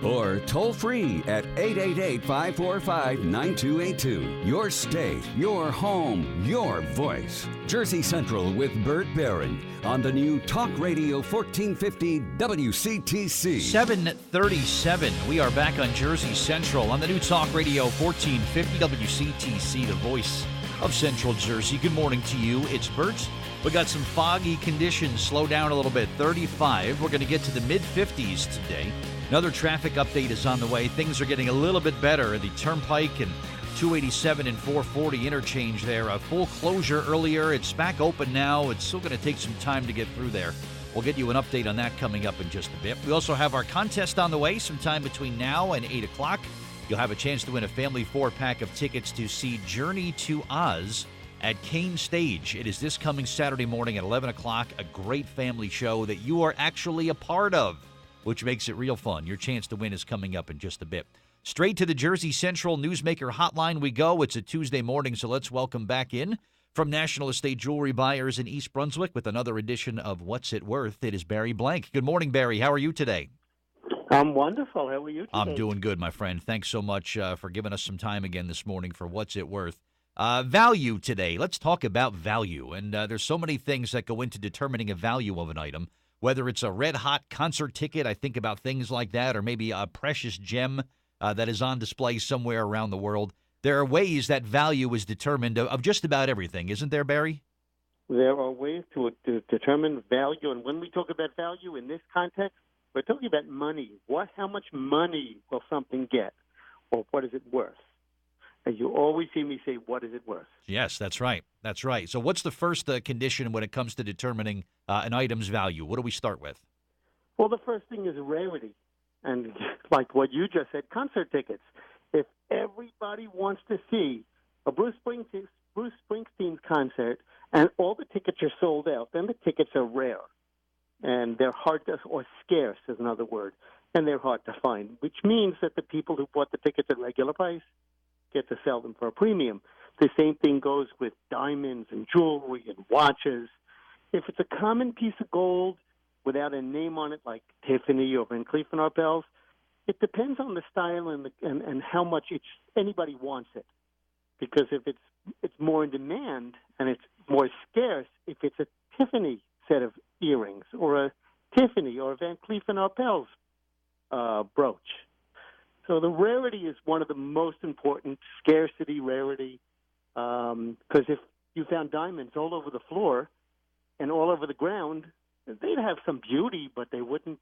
or toll free at 888-545-9282. Your state, your home, your voice. Jersey Central with Bert Barron on the new Talk Radio 1450 WCTC. 7:37. We are back on Jersey Central on the new Talk Radio 1450 WCTC, the voice of Central Jersey. Good morning to you. It's Bert. We got some foggy conditions. Slow down a little bit. 35. We're going to get to the mid-50s today. Another traffic update is on the way. Things are getting a little bit better. The Turnpike and 287 and 440 interchange there. A full closure earlier. It's back open now. It's still going to take some time to get through there. We'll get you an update on that coming up in just a bit. We also have our contest on the way sometime between now and 8 o'clock. You'll have a chance to win a family 4-pack of tickets to see Journey to Oz at Kane Stage. It is this coming Saturday morning at 11 o'clock. A great family show that you are actually a part of, which makes it real fun. Your chance to win is coming up in just a bit. Straight to the Jersey Central Newsmaker Hotline we go. It's a Tuesday morning, so let's welcome back in from National Estate Jewelry Buyers in East Brunswick with another edition of What's It Worth. It is Barry Blank. Good morning, Barry. How are you today? I'm wonderful. How are you today? I'm doing good, my friend. Thanks so much for giving us some time again this morning for What's It Worth. Value today. Let's talk about value. And there's so many things that go into determining a value of an item. Whether it's a red-hot concert ticket, I think about things like that, or maybe a precious gem that is on display somewhere around the world. There are ways that value is determined of just about everything, isn't there, Barry? There are ways to determine value, and when we talk about value in this context, we're talking about money. How much money will something get, or what is it worth? And you always hear me say, what is it worth? Yes, that's right. That's right. So what's the first condition when it comes to determining an item's value? What do we start with? Well, the first thing is rarity. And like what you just said, concert tickets. If everybody wants to see a Bruce Springsteen concert and all the tickets are sold out, then the tickets are rare. And they're hard to, or scarce is another word, and they're hard to find, which means that the people who bought the tickets at regular price get to sell them for a premium. The same thing goes with diamonds and jewelry and watches. If it's a common piece of gold without a name on it like Tiffany or Van Cleef & Arpels, it depends on the style and how much anybody wants it. Because if it's more in demand and it's more scarce, if it's a Tiffany set of earrings or a Tiffany or a Van Cleef & Arpels brooch. So the rarity is one of the most important, scarcity, rarity, because if you found diamonds all over the floor and all over the ground, they'd have some beauty, but there wouldn't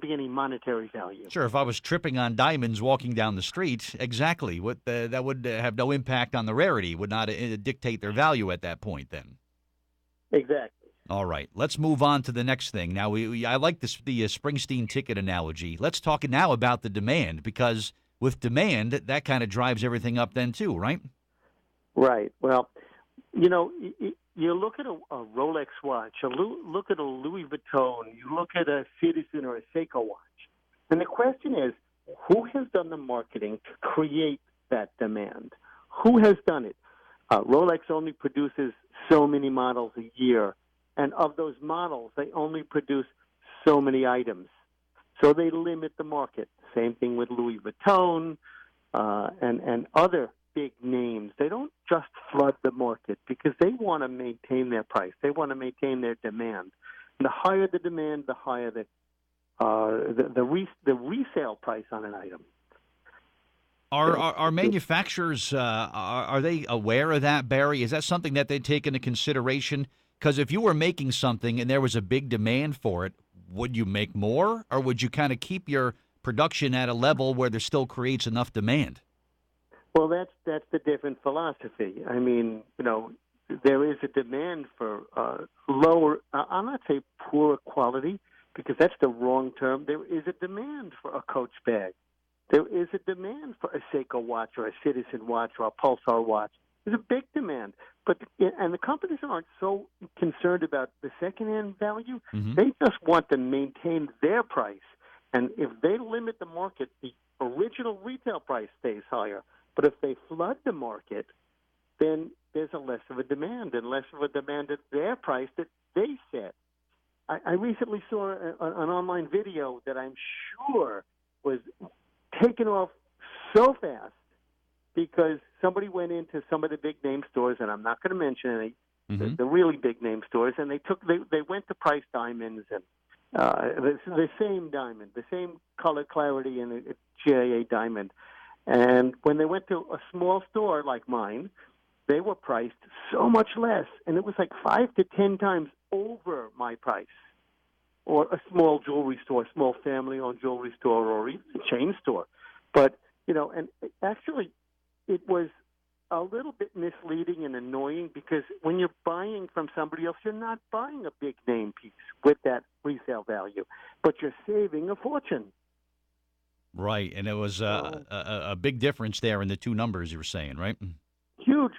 be any monetary value. Sure, if I was tripping on diamonds walking down the street, exactly. That would have no impact on the rarity, would not dictate their value at that point then. Exactly. All right, let's move on to the next thing. Now, I like the Springsteen ticket analogy. Let's talk now about the demand, because with demand, that kind of drives everything up then too, right? Right. Well, you look at a Rolex watch, look at a Louis Vuitton, you look at a Citizen or a Seiko watch, and the question is, who has done the marketing to create that demand? Who has done it? Rolex only produces so many models a year. And of those models, they only produce so many items. So they limit the market. Same thing with Louis Vuitton and other big names. They don't just flood the market because they want to maintain their price. They want to maintain their demand. And the higher the demand, the higher the resale price on an item. Are manufacturers, are they aware of that, Barry? Is that something that they take into consideration? Because if you were making something and there was a big demand for it, would you make more, or would you kind of keep your production at a level where there still creates enough demand? Well, that's the different philosophy. I mean, there is a demand for lower, I'll not say poor quality, because that's the wrong term. There is a demand for a Coach bag. There is a demand for a Seiko watch or a Citizen watch or a Pulsar watch. There's a big demand. And the companies aren't so concerned about the second-hand value. Mm-hmm. They just want to maintain their price. And if they limit the market, the original retail price stays higher. But if they flood the market, then there's less of a demand and less of a demand at their price that they set. I recently saw an online video that I'm sure was taken off so fast because somebody went into some of the big name stores, and I'm not going to mention any, the really big name stores, and they went to Price Diamonds and the same diamond, the same color clarity in a GIA diamond. And when they went to a small store like mine, they were priced so much less, and it was like 5 to 10 times over my price. Or a small jewelry store, small family-owned jewelry store, or even a chain store. But, and actually it was a little bit misleading and annoying because when you're buying from somebody else, you're not buying a big name piece with that resale value, but you're saving a fortune. Right, and it was a big difference there in the two numbers you were saying, right? Huge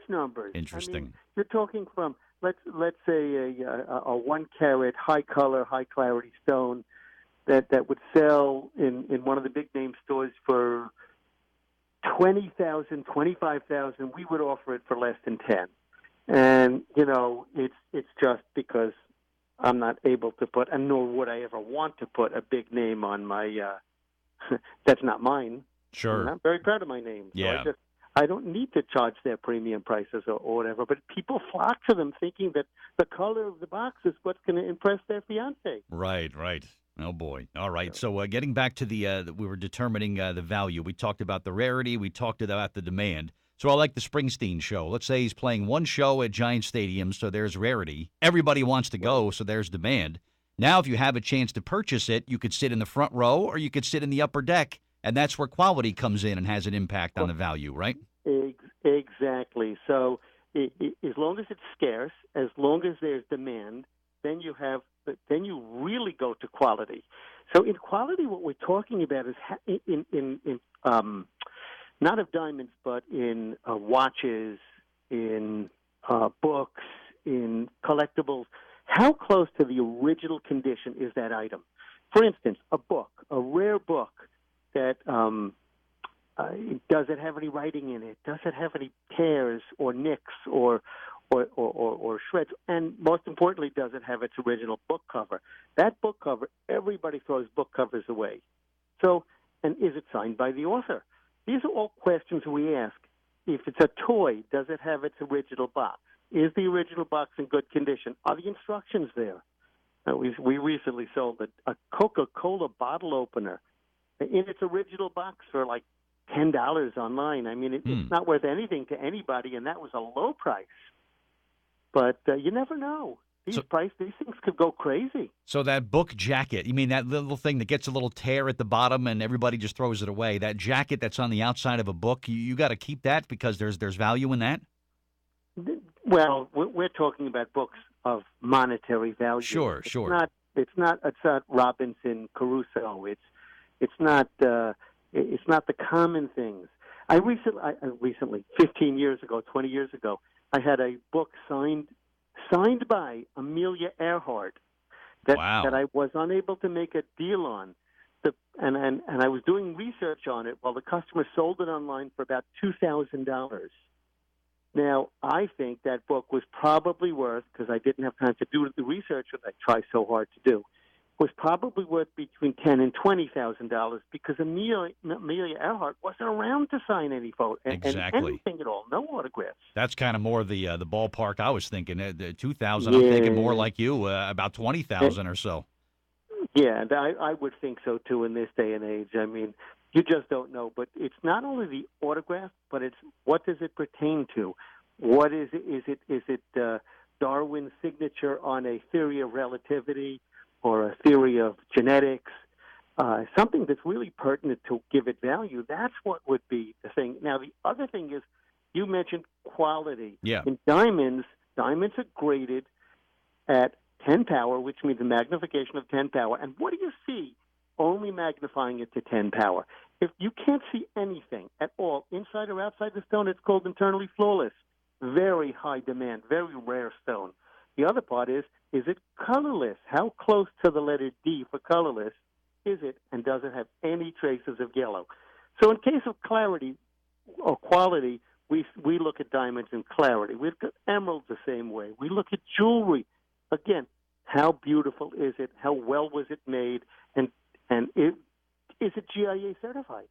numbers. Interesting. I mean, you're talking from let's say a 1 carat high color, high clarity stone that would sell in one of the big name stores for $20,000, $25,000. We would offer it for less than 10. And it's just because I'm not able to put, and nor would I ever want to put a big name on my. That's not mine. Sure. And I'm very proud of my name. So yeah. I don't need to charge their premium prices or whatever, but people flock to them thinking that the color of the box is what's going to impress their fiancé. Right. Oh, boy. All right. So getting back to we were determining the value. We talked about the rarity. We talked about the demand. So I like the Springsteen show. Let's say he's playing one show at Giant Stadium, so there's rarity. Everybody wants to go, so there's demand. Now, if you have a chance to purchase it, you could sit in the front row or you could sit in the upper deck. And that's where quality comes in and has an impact on the value, right? Exactly. So as long as it's scarce, as long as there's demand, then you really go to quality. So in quality, what we're talking about is in not of diamonds, but in watches, in books, in collectibles. How close to the original condition is that item? For instance, a book, a rare book that does it have any writing in it? Does it have any tears or nicks or shreds? And most importantly, does it have its original book cover? That book cover, everybody throws book covers away. So, and is it signed by the author? These are all questions we ask. If it's a toy, does it have its original box? Is the original box in good condition? Are the instructions there? We recently sold a Coca-Cola bottle opener in its original box for like $10 online. I mean, it's not worth anything to anybody, and that was a low price. But you never know. These things could go crazy. So that book jacket, you mean that little thing that gets a little tear at the bottom and everybody just throws it away? That jacket that's on the outside of a book, you got to keep that because there's value in that? Well, we're talking about books of monetary value. Sure. It's not Robinson Crusoe. It's not the common things. I recently, 15 years ago, 20 years ago, I had a book signed by Amelia Earhart that I was unable to make a deal on. And I was doing research on it while the customer sold it online for about $2,000. Now, I think that book was probably worth, because I didn't have time to do the research that I try so hard to do, was probably worth between $10,000 and $20,000 because Amelia Earhart wasn't around to sign any photo and anything at all, no autographs. That's kind of more the ballpark I was thinking. 2,000. I'm thinking more like you, about 20,000 or so. Yeah, and I would think so too in this day and age. I mean, you just don't know. But it's not only the autograph, but it's what does it pertain to? What is it? Is it Darwin's signature on a theory of relativity or a theory of genetics? Something that's really pertinent to give it value. That's what would be the thing. Now, the other thing is, you mentioned quality. Yeah. In diamonds are graded at 10 power, which means a magnification of 10 power. And what do you see? Only magnifying it to 10 power. If you can't see anything at all, inside or outside the stone, it's called internally flawless. Very high demand, very rare stone. The other part is it colorless? How close to the letter D for colorless is it, and does it have any traces of yellow? So in case of clarity or quality, we look at diamonds in clarity. We look at emeralds the same way. We look at jewelry. Again, how beautiful is it? How well was it made? And is it GIA certified?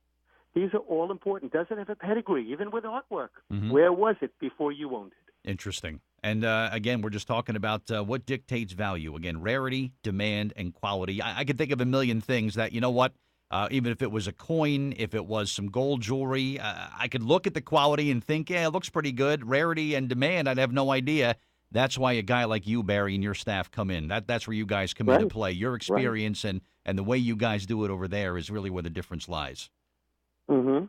These are all important. Does it have a pedigree, even with artwork? Mm-hmm. Where was it before you owned it? Interesting. And again, we're just talking about what dictates value. Again, rarity, demand, and quality. I could think of a million things that, you know what, even if it was a coin, if it was some gold jewelry, I could look at the quality and think, yeah, it looks pretty good. Rarity and demand, I'd have no idea. That's why a guy like you, Barry, and your staff come in. That's where you guys come into play. Your experience and the way you guys do it over there is really where the difference lies. Mm-hmm.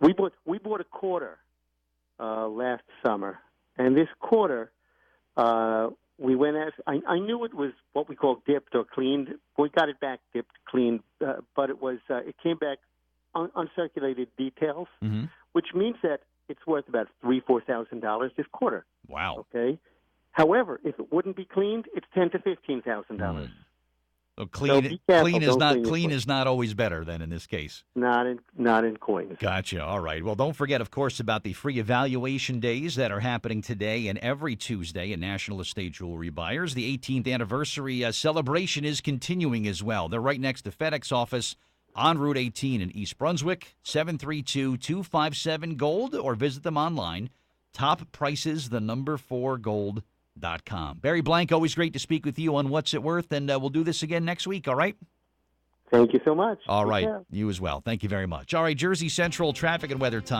We bought a quarter last summer, and this quarter we went as I knew it was what we call dipped or cleaned. We got it back dipped, cleaned, but it came back uncirculated details, mm-hmm. which means that it's worth about $3,000-$4,000 this quarter. Wow. Okay. However, if it wouldn't be cleaned, it's $10,000 to $15,000. So clean careful, is not always better then in this case. Not in coins. Gotcha. All right. Well, don't forget, of course, about the free evaluation days that are happening today and every Tuesday at National Estate Jewelry Buyers. The 18th anniversary celebration is continuing as well. They're right next to FedEx office on Route 18 in East Brunswick, 732-257-GOLD, or visit them online, topprices4gold.com. Barry Blank, always great to speak with you on What's It Worth, and we'll do this again next week, all right? Thank you so much. All right. You as well. Thank you very much. All right, Jersey Central traffic and weather time.